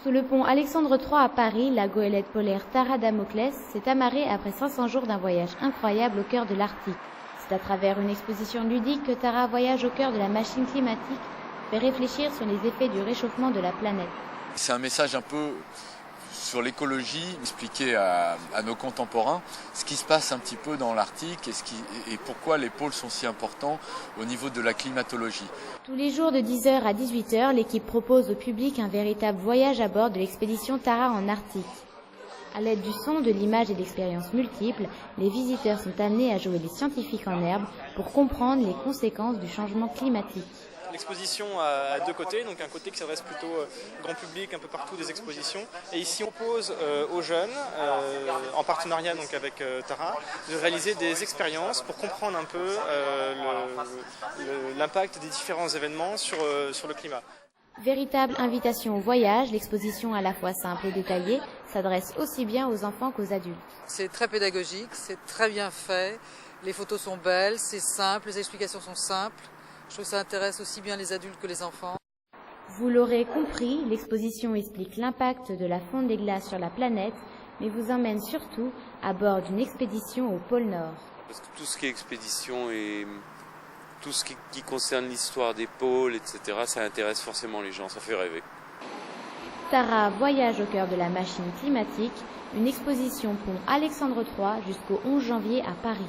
Sous le pont Alexandre III à Paris, la goélette polaire Tara Damoclès s'est amarrée après 500 jours d'un voyage incroyable au cœur de l'Arctique. C'est à travers une exposition ludique que Tara voyage au cœur de la machine climatique, fait réfléchir sur les effets du réchauffement de la planète. C'est un message un peu sur l'écologie, expliquer à nos contemporains ce qui se passe un petit peu dans l'Arctique et pourquoi les pôles sont si importants au niveau de la climatologie. Tous les jours de 10h à 18h, l'équipe propose au public un véritable voyage à bord de l'expédition Tara en Arctique. À l'aide du son, de l'image et d'expériences multiples, les visiteurs sont amenés à jouer les scientifiques en herbe pour comprendre les conséquences du changement climatique. L'exposition a deux côtés, donc un côté qui s'adresse plutôt au grand public un peu partout des expositions. Et ici on propose aux jeunes, en partenariat donc avec Tara, de réaliser des expériences pour comprendre un peu l'impact des différents événements sur le climat. Véritable invitation au voyage, l'exposition à la fois simple et détaillée s'adresse aussi bien aux enfants qu'aux adultes. C'est très pédagogique, c'est très bien fait, les photos sont belles, c'est simple, les explications sont simples. Je trouve que ça intéresse aussi bien les adultes que les enfants. Vous l'aurez compris, l'exposition explique l'impact de la fonte des glaces sur la planète, mais vous emmène surtout à bord d'une expédition au pôle Nord. Parce que tout ce qui est expédition et tout ce qui concerne l'histoire des pôles, etc., ça intéresse forcément les gens, ça fait rêver. Tara voyage au cœur de la machine climatique, une exposition pont Alexandre III jusqu'au 11 janvier à Paris.